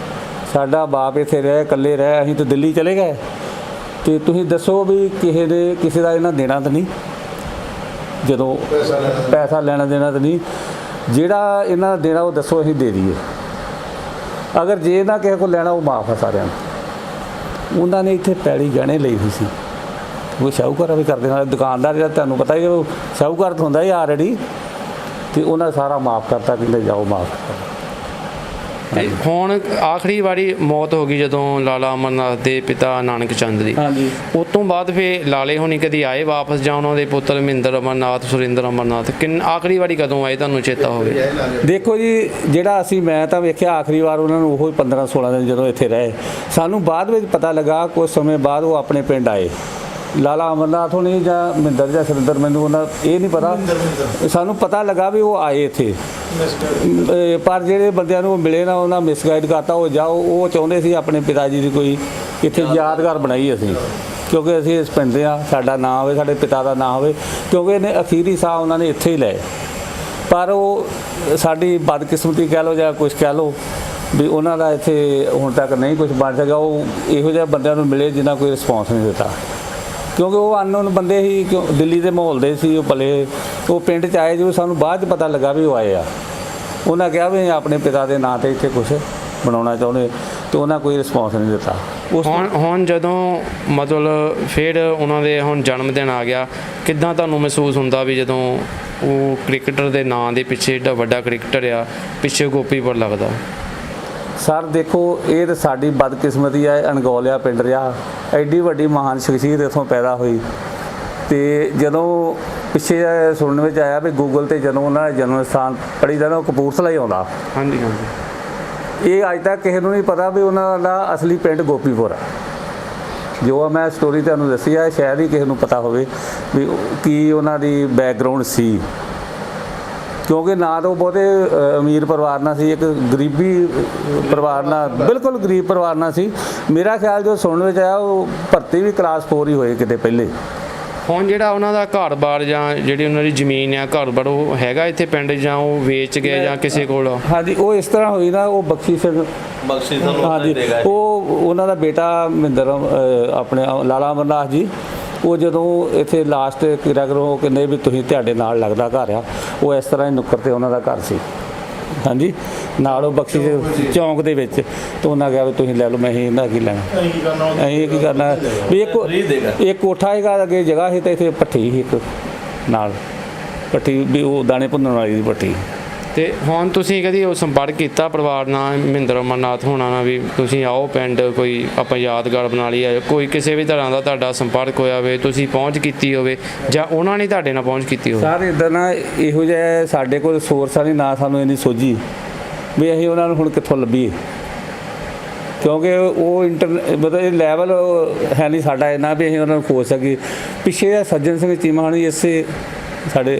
ਸਾਡਾ ਬਾਪ ਇੱਥੇ ਰਹਿ, ਇਕੱਲੇ ਰਹਿ, ਅਸੀਂ ਤਾਂ ਦਿੱਲੀ ਚਲੇ ਗਏ, ਅਤੇ ਤੁਸੀਂ ਦੱਸੋ ਵੀ ਕਿਸੇ ਦਾ ਇਹਨਾਂ ਦੇਣਾ ਤਾਂ ਨਹੀਂ, ਜਦੋਂ ਪੈਸਾ ਲੈਣਾ ਦੇਣਾ ਤਾਂ ਨਹੀਂ, ਜਿਹੜਾ ਇਹਨਾਂ ਦਾ ਦੇਣਾ ਉਹ ਦੱਸੋ ਅਸੀਂ ਦੇ ਦਈਏ। ਅਗਰ ਜੇ ਨਾ ਕਿਸੇ ਕੋਲ ਲੈਣਾ ਉਹ ਮਾਫ ਆ ਸਾਰਿਆਂ ਨੂੰ। ਉਹਨਾਂ ਨੇ ਇੱਥੇ ਪੈਲੀ ਗਹਿਣੇ ਲਈ ਹੋਈ ਸੀ, ਉਹ ਸ਼ਾਹੂਕਾਰਾਂ ਵੀ ਕਰਦੇ ਨਾਲ, ਦੁਕਾਨਦਾਰ ਜਿਹੜਾ ਤੁਹਾਨੂੰ ਪਤਾ ਹੀ ਉਹ ਸ਼ਾਹੂਕਾਰ ਤਾਂ ਹੁੰਦਾ ਹੀ ਆਲਰੇਡੀ, ਅਤੇ ਉਹਨਾਂ ਸਾਰਾ ਮਾਫ ਕਰਤਾ, ਕਹਿੰਦੇ ਜਾਓ ਮਾਫ ਕਰਤਾ। ਹੁਣ ਆਖਰੀ ਵਾਰੀ ਮੌਤ ਹੋ ਗਈ ਜਦੋਂ ਲਾਲਾ ਅਮਰਨਾਥ ਦੇ ਪਿਤਾ ਨਾਨਕ ਚੰਦ ਦੀ। ਹਾਂਜੀ। ਉਸ ਤੋਂ ਬਾਅਦ ਫਿਰ ਲਾਲੇ ਹੋਣੀ ਕਦੀ ਆਏ ਵਾਪਸ, ਜਾਂ ਉਹਨਾਂ ਦੇ ਪੁੱਤਰ ਮਹਿੰਦਰ ਅਮਰਨਾਥ, ਸੁਰਿੰਦਰ ਅਮਰਨਾਥ, ਆਖਰੀ ਵਾਰੀ ਕਦੋਂ ਆਏ ਤੁਹਾਨੂੰ ਚੇਤਾ ਹੋਵੇ? ਦੇਖੋ ਜੀ, ਜਿਹੜਾ ਮੈਂ ਤਾਂ ਵੇਖਿਆ ਆਖਰੀ ਵਾਰ ਉਹਨਾਂ ਨੂੰ ਉਹ 15-16 ਦਿਨ ਜਦੋਂ ਇੱਥੇ ਰਹੇ। ਸਾਨੂੰ ਬਾਅਦ ਵਿੱਚ ਪਤਾ ਲੱਗਾ ਕੁਝ ਸਮੇਂ ਬਾਅਦ ਉਹ ਆਪਣੇ ਪਿੰਡ ਆਏ। ਲਾਲਾ ਅਮਰਨਾਥ ਹੋਣੀ ਜਾਂ ਮਹਿੰਦਰ ਜਾਂ ਸੁਰਿੰਦਰ, ਮੈਨੂੰ ਉਹਨਾਂ ਇਹ ਨਹੀਂ ਪਤਾ, ਸਾਨੂੰ ਪਤਾ ਲੱਗਾ ਵੀ ਉਹ ਆਏ ਇੱਥੇ। ਪਰ ਜਿਹੜੇ ਬੰਦਿਆਂ ਨੂੰ ਮਿਲੇ ਨਾ, ਉਹਨਾਂ ਮਿਸਗਾਈਡ ਕਰਤਾ। ਉਹ ਜਾਓ, ਉਹ ਚਾਹੁੰਦੇ ਸੀ ਆਪਣੇ ਪਿਤਾ ਜੀ ਦੀ ਕੋਈ ਇੱਥੇ ਯਾਦਗਾਰ ਬਣਾਈ ਅਸੀਂ, ਕਿਉਂਕਿ ਅਸੀਂ ਇਸ ਪਿੰਡ ਦੇ ਹਾਂ, ਸਾਡਾ ਨਾਂ ਹੋਵੇ, ਸਾਡੇ ਪਿਤਾ ਦਾ ਨਾਂ ਹੋਵੇ, ਕਿਉਂਕਿ ਇਹਨੇ ਅਖੀਰੀ ਸਾਹ ਉਹਨਾਂ ਨੇ ਇੱਥੇ ਹੀ ਲਏ। ਪਰ ਉਹ ਸਾਡੀ ਬਦਕਿਸਮਤੀ ਕਹਿ ਲਓ ਜਾਂ ਕੁਛ ਕਹਿ ਲਓ ਵੀ ਉਹਨਾਂ ਦਾ ਇੱਥੇ ਹੁਣ ਤੱਕ ਨਹੀਂ ਕੁਛ ਬਣ ਸਕਿਆ। ਉਹ ਇਹੋ ਜਿਹੇ ਬੰਦਿਆਂ ਨੂੰ ਮਿਲੇ ਜਿਨ੍ਹਾਂ ਕੋਈ ਰਿਸਪੌਂਸ ਨਹੀਂ ਦਿੱਤਾ, ਕਿਉਂਕਿ ਉਹ ਅਨਨੋਨ ਬੰਦੇ ਸੀ, ਦਿੱਲੀ ਦੇ ਮਾਹੌਲ ਦੇ ਸੀ ਉਹ ਪਲੇ। ਉਹ ਪਿੰਡ 'ਚ ਆਏ, ਜਦੋਂ ਸਾਨੂੰ ਬਾਅਦ 'ਚ ਪਤਾ ਲੱਗਾ ਵੀ ਉਹ ਆਏ ਆ। ਉਹਨਾਂ ਕਿਹਾ ਵੀ ਆਪਣੇ ਪਿਤਾ ਦੇ ਨਾਂ 'ਤੇ ਇੱਥੇ ਕੁਛ ਬਣਾਉਣਾ ਚਾਹੁੰਦੇ, ਅਤੇ ਉਹਨਾਂ ਕੋਈ ਰਿਸਪੌਂਸ ਨਹੀਂ ਦਿੱਤਾ। ਹੁਣ ਜਦੋਂ ਮਤਲਬ ਫਿਰ ਉਹਨਾਂ ਦੇ ਹੁਣ ਜਨਮ ਦਿਨ ਆ ਗਿਆ, ਕਿੱਦਾਂ ਤੁਹਾਨੂੰ ਮਹਿਸੂਸ ਹੁੰਦਾ ਵੀ ਜਦੋਂ ਉਹ ਕ੍ਰਿਕਟਰ ਦੇ ਨਾਂ ਦੇ ਪਿੱਛੇ ਏਡਾ ਵੱਡਾ ਕ੍ਰਿਕਟਰ ਆ, ਪਿੱਛੇ ਗੋਪੀਪੁਰ ਲੱਗਦਾ? ਸਰ ਦੇਖੋ, ਇਹ ਤਾਂ ਸਾਡੀ ਬਦਕਿਸਮਤੀ ਹੈ। ਅਣਗੌਲਿਆ ਪਿੰਡ ਰਿਹਾ, ਐਡੀ ਵੱਡੀ ਮਹਾਨ ਸ਼ਖਸੀਅਤ ਇੱਥੋਂ ਪੈਦਾ ਹੋਈ। ਅਤੇ ਜਦੋਂ ਪਿੱਛੇ ਸੁਣਨ ਵਿੱਚ ਆਇਆ ਵੀ ਗੂਗਲ 'ਤੇ ਜਦੋਂ ਉਹਨਾਂ ਦਾ ਜਨਮ ਸਥਾਨ ਪੜ੍ਹੀ ਦਾ ਨਾ, ਉਹ ਕਪੂਰਥਲਾ ਹੀ ਆਉਂਦਾ। ਹਾਂਜੀ ਹਾਂਜੀ। ਇਹ ਅੱਜ ਤੱਕ ਕਿਸੇ ਨੂੰ ਨਹੀਂ ਪਤਾ ਵੀ ਉਹਨਾਂ ਦਾ ਅਸਲੀ ਪਿੰਡ ਗੋਪੀਪੁਰ ਆ। ਜੋ ਮੈਂ ਸਟੋਰੀ ਤੁਹਾਨੂੰ ਦੱਸੀ ਆ ਸ਼ਾਇਦ ਹੀ ਕਿਸੇ ਨੂੰ ਪਤਾ ਹੋਵੇ ਵੀ ਕੀ ਉਹਨਾਂ ਦੀ ਬੈਕਗਰਾਉਂਡ ਸੀ, ਕਿਉਂਕਿ ਨਾ ਤਾਂ ਉਹ ਬਹੁਤੇ ਅਮੀਰ ਪਰਿਵਾਰ ਨਾਲ ਸੀ, ਇੱਕ ਗਰੀਬੀ ਪਰਿਵਾਰ ਨਾਲ, ਬਿਲਕੁਲ ਗਰੀਬ ਪਰਿਵਾਰ ਨਾਲ ਸੀ। ਮੇਰਾ ਖਿਆਲ ਜੋ ਸੁਣਨ ਵਿੱਚ ਆਇਆ ਉਹ ਭਰਤੀ ਵੀ ਕਲਾਸ 4 ਹੀ ਹੋਏ ਕਿਤੇ ਪਹਿਲੇ। ਹੁਣ ਜਿਹੜਾ ਉਹਨਾਂ ਦਾ ਘਰ-ਬਾਰ ਜਾਂ ਜਿਹੜੀ ਉਹਨਾਂ ਦੀ ਜ਼ਮੀਨ ਆ ਘਰ-ਬਾਰ ਉਹ ਹੈਗਾ ਇੱਥੇ ਪਿੰਡ, ਜਾਂ ਉਹ ਵੇਚ ਗਏ ਜਾਂ ਕਿਸੇ ਕੋਲ? ਹਾਂਜੀ, ਉਹ ਇਸ ਤਰ੍ਹਾਂ ਹੋਈ ਨਾ, ਉਹ ਬਖਸ਼ੀ ਸਿੰਘ ਹਾਂਜੀ, ਉਹ ਉਹਨਾਂ ਦਾ ਬੇਟਾ ਮਹਿੰਦਰ ਆਪਣੇ ਲਾਲਾ ਅਮਰਨਾਥ ਜੀ, ਉਹ ਜਦੋਂ ਇੱਥੇ ਲਾਸਟ ਕਿਰਾ ਕਰੋ ਕਹਿੰਦੇ ਵੀ ਤੁਸੀਂ ਤੁਹਾਡੇ ਨਾਲ ਲੱਗਦਾ ਘਰ ਆ, ਉਹ ਇਸ ਤਰ੍ਹਾਂ ਹੀ ਨੁੱਕਰ 'ਤੇ ਉਹਨਾਂ ਦਾ ਘਰ ਸੀ। ਹਾਂਜੀ, ਨਾਲ ਉਹ ਬਖਸ਼ੀ ਚੌਂਕ ਦੇ ਵਿੱਚ, ਤਾਂ ਉਹਨਾਂ ਕਿਹਾ ਵੀ ਤੁਸੀਂ ਲੈ ਲਓ, ਮੈਂ ਇਹਨਾਂ ਕੀ ਲੈਣਾ, ਅਸੀਂ ਕੀ ਕਰਨਾ ਵੀ ਇੱਕ ਕੋਠਾ ਹੈਗਾ ਅੱਗੇ ਜਗ੍ਹਾ ਸੀ, ਅਤੇ ਇੱਥੇ ਭੱਠੀ ਸੀ ਇੱਕ ਨਾਲ, ਭੱਠੀ ਵੀ ਉਹ ਦਾਣੇ ਭੁੰਨਣ ਵਾਲੀ ਦੀ ਭੱਠੀ। ਤੇ ਹੁਣ ਤੁਸੀਂ ਕਦੀ ਉਹ ਸੰਪਰਕ ਕੀਤਾ ਪਰਿਵਾਰ ਨਾਲ, ਮਹਿੰਦਰ ਅਮਰਨਾਥ ਹੋਣਾ ਨਾਲ, ਵੀ ਤੁਸੀਂ ਆਓ ਪਿੰਡ, ਕੋਈ ਆਪਾਂ ਯਾਦਗਾਰ ਬਣਾ ਲਈ, ਕੋਈ ਕਿਸੇ ਵੀ ਤਰ੍ਹਾਂ ਦਾ ਤੁਹਾਡਾ ਸੰਪਰਕ ਹੋਇਆ ਹੋਵੇ, ਤੁਸੀਂ ਪਹੁੰਚ ਕੀਤੀ ਹੋਵੇ, ਜਾਂ ਉਹਨਾਂ ਨੇ ਤੁਹਾਡੇ ਨਾਲ ਪਹੁੰਚ ਕੀਤੀ ਹੋਵੇ? ਸਰ ਇੱਦਾਂ ਨਾ, ਇਹੋ ਜਿਹਾ ਸਾਡੇ ਕੋਲ ਸੋਰਸਾਂ ਦੀ ਨਾ ਸਾਨੂੰ ਇੰਨੀ ਸੋਝੀ ਵੀ ਅਸੀਂ ਉਹਨਾਂ ਨੂੰ ਹੁਣ ਕਿੱਥੋਂ ਲੱਭੀਏ, ਕਿਉਂਕਿ ਉਹ ਮਤਲਬ ਲੈਵਲ ਹੈ ਨਹੀਂ ਸਾਡਾ ਇੰਨਾ ਵੀ ਅਸੀਂ ਉਹਨਾਂ ਨੂੰ ਖੋਜ ਸਕੀਏ। ਪਿੱਛੇ ਸੱਜਣ ਸਿੰਘ ਚੀਮਾ ਹੋਣੀ ਇਸੇ ਸਾਡੇ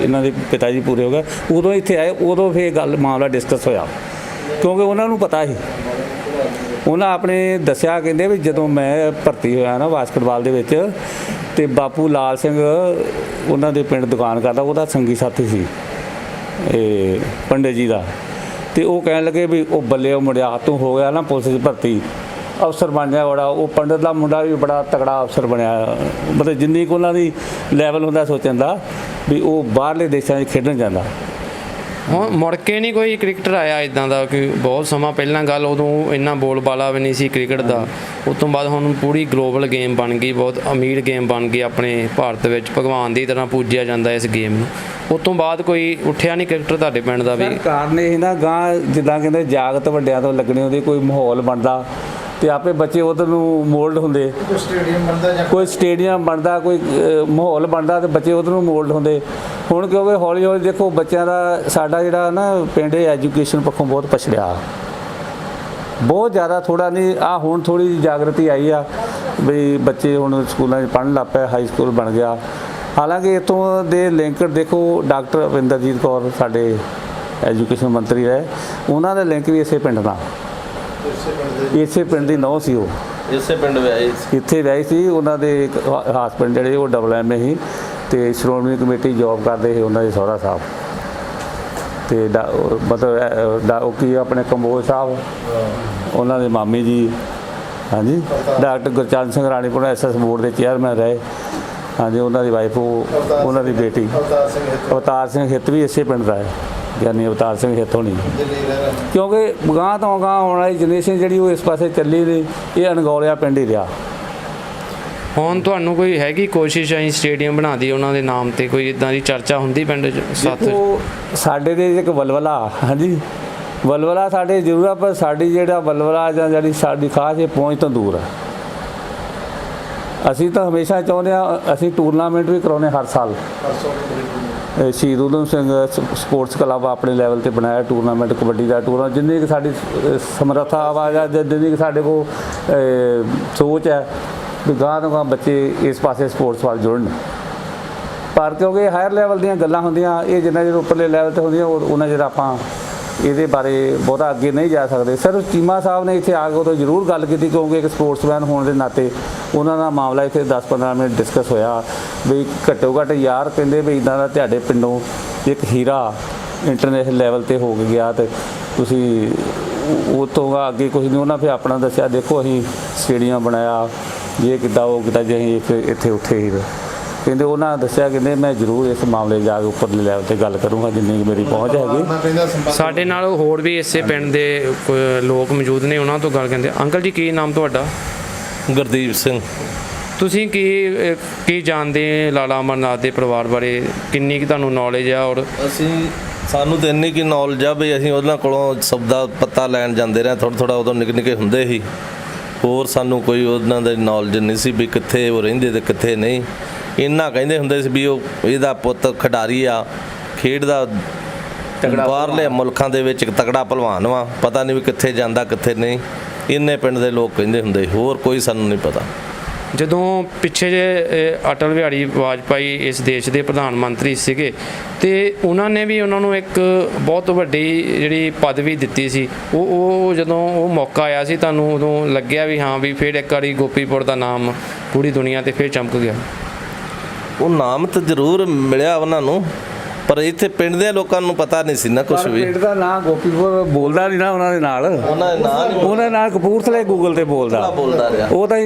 ਇਹਨਾਂ ਦੇ ਪਿਤਾ ਜੀ ਪੂਰੇ ਹੋ ਗਏ, ਉਦੋਂ ਇੱਥੇ ਆਏ, ਉਦੋਂ ਫਿਰ ਗੱਲ ਮਾਮਲਾ ਡਿਸਕਸ ਹੋਇਆ, ਕਿਉਂਕਿ ਉਹਨਾਂ ਨੂੰ ਪਤਾ ਸੀ। ਉਹਨਾਂ ਆਪਣੇ ਦੱਸਿਆ, ਕਹਿੰਦੇ ਵੀ ਜਦੋਂ ਮੈਂ ਭਰਤੀ ਹੋਇਆ ਨਾ ਬਾਸਕਟਬਾਲ ਦੇ ਵਿੱਚ, ਅਤੇ ਬਾਪੂ ਲਾਲ ਸਿੰਘ ਉਹਨਾਂ ਦੇ ਪਿੰਡ ਦੁਕਾਨ ਕਰਦਾ, ਉਹਦਾ ਸੰਗੀ ਸਾਥੀ ਸੀ ਇਹ ਪੰਡਿਤ ਜੀ ਦਾ, ਅਤੇ ਉਹ ਕਹਿਣ ਲੱਗੇ ਵੀ ਉਹ ਬੱਲੇ ਉਹ ਮੁੰਡਿਆ ਤੂੰ ਹੋ ਗਿਆ ਨਾ ਪੁਲਿਸ 'ਚ ਭਰਤੀ, ਅਫਸਰ ਬਣ ਗਿਆ ਬੜਾ। ਉਹ ਪੰਡਿਤ ਦਾ ਮੁੰਡਾ ਵੀ ਬੜਾ ਤਕੜਾ ਅਫਸਰ ਬਣਿਆ, ਮਤਲਬ ਜਿੰਨੀ ਕੁ ਉਹਨਾਂ ਦੀ ਲੈਵਲ ਹੁੰਦਾ ਸੋਚਣ ਦਾ ਵੀ ਉਹ ਬਾਹਰਲੇ ਦੇਸ਼ਾਂ 'ਚ ਖੇਡਣ ਜਾਂਦਾ। ਹੁਣ ਮੁੜ ਕੇ ਨਹੀਂ ਕੋਈ ਕ੍ਰਿਕਟਰ ਆਇਆ ਇੱਦਾਂ ਦਾ, ਕਿ ਬਹੁਤ ਸਮਾਂ ਪਹਿਲਾਂ ਗੱਲ, ਉਦੋਂ ਇੰਨਾ ਬੋਲਬਾਲਾ ਵੀ ਨਹੀਂ ਸੀ ਕ੍ਰਿਕਟ ਦਾ, ਉਸ ਤੋਂ ਬਾਅਦ ਹੁਣ ਪੂਰੀ ਗਲੋਬਲ ਗੇਮ ਬਣ ਗਈ, ਬਹੁਤ ਅਮੀਰ ਗੇਮ ਬਣ ਗਈ ਆਪਣੇ ਭਾਰਤ ਵਿੱਚ, ਭਗਵਾਨ ਦੀ ਤਰ੍ਹਾਂ ਪੂਜਿਆ ਜਾਂਦਾ ਇਸ ਗੇਮ ਨੂੰ। ਉਸ ਤੋਂ ਬਾਅਦ ਕੋਈ ਉੱਠਿਆ ਨਹੀਂ ਕ੍ਰਿਕਟਰ ਤੁਹਾਡੇ ਪਿੰਡ ਦਾ? ਵੀ ਕਾਰਨ ਇਹ ਨਾ, ਗਾਂ ਜਿੱਦਾਂ ਕਹਿੰਦੇ ਜਾਗਤ ਵੱਡਿਆਂ ਤੋਂ ਲੱਗਣੀ ਹੁੰਦੀ, ਕੋਈ ਮਾਹੌਲ ਬਣਦਾ ਅਤੇ ਆਪੇ ਬੱਚੇ ਉੱਧਰ ਨੂੰ ਮੋਲਡ ਹੁੰਦੇ, ਕੋਈ ਸਟੇਡੀਅਮ ਬਣਦਾ, ਕੋਈ ਮਾਹੌਲ ਬਣਦਾ, ਅਤੇ ਬੱਚੇ ਉੱਧਰ ਨੂੰ ਮੋਲਡ ਹੁੰਦੇ। ਹੁਣ ਕਿਉਂਕਿ ਹੌਲੀ ਹੌਲੀ ਦੇਖੋ ਬੱਚਿਆਂ ਦਾ ਸਾਡਾ ਜਿਹੜਾ ਨਾ ਪਿੰਡ ਐਜੂਕੇਸ਼ਨ ਪੱਖੋਂ ਬਹੁਤ ਪਛੜਿਆ, ਬਹੁਤ ਜ਼ਿਆਦਾ, ਥੋੜ੍ਹਾ ਨਹੀਂ ਆ ਹੁਣ ਥੋੜ੍ਹੀ ਜਿਹੀ ਜਾਗਰਤੀ ਆਈ ਆ ਵੀ ਬੱਚੇ ਹੁਣ ਸਕੂਲਾਂ 'ਚ ਪੜ੍ਹਨ ਲੱਗ ਪਏ, ਹਾਈ ਸਕੂਲ ਬਣ ਗਿਆ। ਹਾਲਾਂਕਿ ਇੱਥੋਂ ਦੇ ਲਿੰਕ ਦੇਖੋ, ਡਾਕਟਰ ਅਵਿੰਦਰਜੀਤ ਕੌਰ ਸਾਡੇ ਐਜੂਕੇਸ਼ਨ ਮੰਤਰੀ ਰਹੇ, ਉਹਨਾਂ ਦਾ ਲਿੰਕ ਵੀ ਇਸੇ ਪਿੰਡ ਨਾਲ, ਇਸੇ ਪਿੰਡ ਦੀ ਨੌਂ ਸੀ, ਉਹ ਇਸੇ ਪਿੰਡ ਵਿਆਹੀ ਸੀ, ਇੱਥੇ ਵਿਆਹੀ ਸੀ। ਉਹਨਾਂ ਦੇ ਹਸਬੈਂਡ ਜਿਹੜੇ ਉਹ MA ਸੀ, ਅਤੇ ਸ਼੍ਰੋਮਣੀ ਕਮੇਟੀ ਜੋਬ ਕਰਦੇ ਸੀ ਉਹਨਾਂ ਦੇ ਸਹੁਰਾ ਸਾਹਿਬ, ਅਤੇ ਮਤਲਬ ਉਹ ਕੀ ਆਪਣੇ ਕੰਬੋਜ ਸਾਹਿਬ ਉਹਨਾਂ ਦੇ ਮਾਮੀ ਜੀ। ਹਾਂਜੀ, doctor Gurcharan Singh Ranipur SS board ਦੇ ਚੇਅਰਮੈਨ ਰਹੇ। ਹਾਂਜੀ, ਉਹਨਾਂ ਦੀ ਵਾਈਫ ਉਹਨਾਂ ਦੀ ਬੇਟੀ ਅਵਤਾਰ ਸਿੰਘ ਹਿੱਤ ਵੀ ਇਸੇ ਪਿੰਡ ਦਾ ਹੈ, ਯਾਨੀ ਅਵਤਾਰ ਸਿੰਘ ਹਿੱਤ ਹੋਣੀ, ਕਿਉਂਕਿ ਗਾਂਹ ਤੋਂ ਗਾਂਹ ਆਉਣ ਵਾਲੀ ਜਨਰੇਸ਼ਨ ਜਿਹੜੀ ਉਹ ਇਸ ਪਾਸੇ ਚੱਲੀ ਨਹੀਂ, ਇਹ ਅਣਗੌਲਿਆ ਪਿੰਡ ਹੀ ਰਿਹਾ। ਹੁਣ ਤੁਹਾਨੂੰ ਕੋਈ ਹੈਗੀ ਕੋਸ਼ਿਸ਼ ਅਸੀਂ ਸਟੇਡੀਅਮ ਬਣਾ ਦਈਏ ਉਹਨਾਂ ਦੇ ਨਾਮ 'ਤੇ, ਕੋਈ ਇੱਦਾਂ ਦੀ ਚਰਚਾ ਹੁੰਦੀ ਪਿੰਡ 'ਚ? ਸਾਡੇ ਦੇ ਇੱਕ ਵਲਵਲਾ, ਹਾਂਜੀ ਵਲਵਲਾ ਸਾਡੇ ਜ਼ਰੂਰ ਆ, ਪਰ ਸਾਡੀ ਜਿਹੜਾ ਵਲਵਲਾ ਜਾਂ ਜਿਹੜੀ ਸਾਡੀ ਖਾਸ ਇਹ ਪਹੁੰਚ ਤੋਂ ਦੂਰ ਹੈ। ਅਸੀਂ ਤਾਂ ਹਮੇਸ਼ਾ ਚਾਹੁੰਦੇ ਹਾਂ, ਅਸੀਂ ਟੂਰਨਾਮੈਂਟ ਵੀ ਕਰਾਉਂਦੇ ਹਰ ਸਾਲ। ਸ਼ਹੀਦ ਊਧਮ ਸਿੰਘ ਸਪੋਰਟਸ ਕਲੱਬ ਆਪਣੇ ਲੈਵਲ 'ਤੇ ਬਣਾਇਆ ਟੂਰਨਾਮੈਂਟ, ਕਬੱਡੀ ਦਾ ਟੂਰਨਾਮੈਂਟ, ਜਿੰਨੀ ਕਿ ਸਾਡੀ ਸਮਰੱਥਾ ਆਵਾਜ਼ ਆ, ਜਿੰਨੀ ਕਿ ਸਾਡੇ ਕੋਲ ਸੋਚ ਹੈ ਵੀ ਗਾਂਹ ਤੋਂ ਗਾਂਹ ਬੱਚੇ ਇਸ ਪਾਸੇ ਸਪੋਰਟਸ ਵੱਲ ਜੁੜਨ। ਪਰ ਕਿਉਂਕਿ ਹਾਇਰ ਲੈਵਲ ਦੀਆਂ ਗੱਲਾਂ ਹੁੰਦੀਆਂ, ਇਹ ਜਿੰਨਾ ਚਿਰ ਉੱਪਰਲੇ ਲੈਵਲ 'ਤੇ ਹੁੰਦੀਆਂ ਉਹਨਾਂ ਚਿਰ ਆਪਾਂ ਇਹਦੇ ਬਾਰੇ ਬਹੁਤਾ ਅੱਗੇ ਨਹੀਂ ਜਾ ਸਕਦੇ। ਸਰ ਚੀਮਾ ਸਾਹਿਬ ਨੇ ਇੱਥੇ ਆ ਕੇ ਉਦੋਂ ਜ਼ਰੂਰ ਗੱਲ ਕੀਤੀ, ਕਿਉਂਕਿ ਇੱਕ ਸਪੋਰਟਸਮੈਨ ਹੋਣ ਦੇ ਨਾਤੇ ਉਹਨਾਂ ਦਾ ਮਾਮਲਾ ਇੱਥੇ 10-15 ਮਿੰਟ ਡਿਸਕਸ ਹੋਇਆ ਵੀ ਘੱਟੋ ਘੱਟ ਯਾਰ ਕਹਿੰਦੇ ਵੀ ਇੱਦਾਂ ਦਾ ਤੁਹਾਡੇ ਪਿੰਡੋਂ ਇੱਕ ਹੀਰਾ ਇੰਟਰਨੈਸ਼ਨਲ ਲੈਵਲ 'ਤੇ ਹੋ ਗਿਆ, ਅਤੇ ਤੁਸੀਂ ਉਹ ਤੋਂ ਅੱਗੇ ਕੁਝ ਨਹੀਂ। ਉਹਨਾਂ ਫਿਰ ਆਪਣਾ ਦੱਸਿਆ, ਦੇਖੋ ਅਸੀਂ ਸਟੇਡੀਅਮ ਬਣਾਇਆ, ਇਹ ਕਿੱਦਾਂ ਉਹ ਕਿੱਦਾਂ, ਜੇ ਅਸੀਂ ਇੱਥੇ ਉੱਥੇ ਹੀ ਕਹਿੰਦੇ। ਉਹਨਾਂ ਦੱਸਿਆ, ਕਹਿੰਦੇ ਮੈਂ ਜ਼ਰੂਰ ਇਸ ਮਾਮਲੇ ਜਾ ਕੇ ਉੱਪਰਲੇ ਲੈਵਲ 'ਤੇ ਗੱਲ ਕਰੂੰਗਾ ਜਿੰਨੀ ਮੇਰੀ ਪਹੁੰਚ ਹੈਗੀ। ਸਾਡੇ ਨਾਲ ਹੋਰ ਵੀ ਇਸੇ ਪਿੰਡ ਦੇ ਲੋਕ ਮੌਜੂਦ ਨੇ, ਉਹਨਾਂ ਤੋਂ ਗੱਲ ਕਰਦੇ। ਅੰਕਲ ਜੀ, ਕੀ ਨਾਮ ਤੁਹਾਡਾ? ਗੁਰਦੀਪ ਸਿੰਘ। ਤੁਸੀਂ ਕੀ ਜਾਣਦੇ ਲਾਲਾ ਅਮਰਨਾਥ ਦੇ ਪਰਿਵਾਰ ਬਾਰੇ, ਕਿੰਨੀ ਕੁ ਤੁਹਾਨੂੰ ਨੌਲੇਜ ਆ? ਔਰ ਸਾਨੂੰ ਤਾਂ ਇੰਨੀ ਕੀ ਨੌਲੇਜ ਆ ਵੀ ਅਸੀਂ ਉਹਨਾਂ ਕੋਲੋਂ ਸਬਦਾ ਪੱਤਾ ਲੈਣ ਜਾਂਦੇ ਰਹੇ, ਥੋੜ੍ਹਾ ਉਦੋਂ ਨਿੱਕੇ ਹੁੰਦੇ ਸੀ, ਹੋਰ ਸਾਨੂੰ ਕੋਈ ਉਹਨਾਂ ਦੀ ਨੌਲੇਜ ਨਹੀਂ ਸੀ ਵੀ ਕਿੱਥੇ ਉਹ ਰਹਿੰਦੇ ਅਤੇ ਕਿੱਥੇ ਨਹੀਂ। ਇੰਨਾ ਕਹਿੰਦੇ ਹੁੰਦੇ ਸੀ ਵੀ ਉਹ ਇਹਦਾ ਪੁੱਤ ਖਿਡਾਰੀ ਆ, ਖੇਡਦਾ ਬਾਹਰਲੇ ਮੁਲਕਾਂ ਦੇ ਵਿੱਚ ਇੱਕ ਤਕੜਾ ਭਲਵਾਨ ਵਾ, ਪਤਾ ਨਹੀਂ ਵੀ ਕਿੱਥੇ ਜਾਂਦਾ ਕਿੱਥੇ ਨਹੀਂ। ਇੰਨੇ ਪਿੰਡ ਦੇ ਲੋਕ ਕਹਿੰਦੇ ਹੁੰਦੇ, ਹੋਰ ਕੋਈ ਸਾਨੂੰ ਨਹੀਂ ਪਤਾ। ਜਦੋਂ ਪਿੱਛੇ ਜੇ ਅਟਲ ਬਿਹਾਰੀ ਵਾਜਪਾਈ ਇਸ ਦੇਸ਼ ਦੇ ਪ੍ਰਧਾਨ ਮੰਤਰੀ ਸੀਗੇ ਤੇ ਉਹਨਾਂ ਨੇ ਵੀ ਉਹਨਾਂ ਨੂੰ ਇੱਕ ਬਹੁਤ ਵੱਡੀ ਜਿਹੜੀ ਪਦਵੀ ਦਿੱਤੀ ਸੀ। ਉਹ ਜਦੋਂ ਉਹ ਮੌਕਾ ਆਇਆ ਸੀ ਤੁਹਾਨੂੰ ਉਦੋਂ ਲੱਗਿਆ ਵੀ ਹਾਂ ਵੀ ਫਿਰ ਇੱਕ ਵਾਰੀ ਗੋਪੀਪੁਰ ਦਾ ਨਾਮ ਪੂਰੀ ਦੁਨੀਆ ਤੇ ਫਿਰ ਚਮਕ ਗਿਆ? ਉਹ ਨਾਮ ਤਾਂ ਜ਼ਰੂਰ ਮਿਲਿਆ ਉਹਨਾਂ ਨੂੰ, ਪਰ ਇੱਥੇ ਪਿੰਡ ਦੇ ਲੋਕਾਂ ਨੂੰ ਪਤਾ ਨਹੀਂ ਸੀ ਨਾ ਕੁਝ ਵੀ। ਪਿੰਡ ਦਾ ਨਾਂ ਗੋਪੀਪੁਰ ਬੋਲਦਾ ਨਹੀਂ ਨਾ ਉਹਨਾਂ ਦੇ ਨਾਲ, ਉਹਨਾਂ ਦੇ ਨਾਂ ਉਹਨਾਂ ਦੇ ਨਾਲ ਕਪੂਰਥਲੇ ਗੂਗਲ ਤੇ ਬੋਲਦਾ ਰਿਹਾ। ਉਹ ਤਾਂ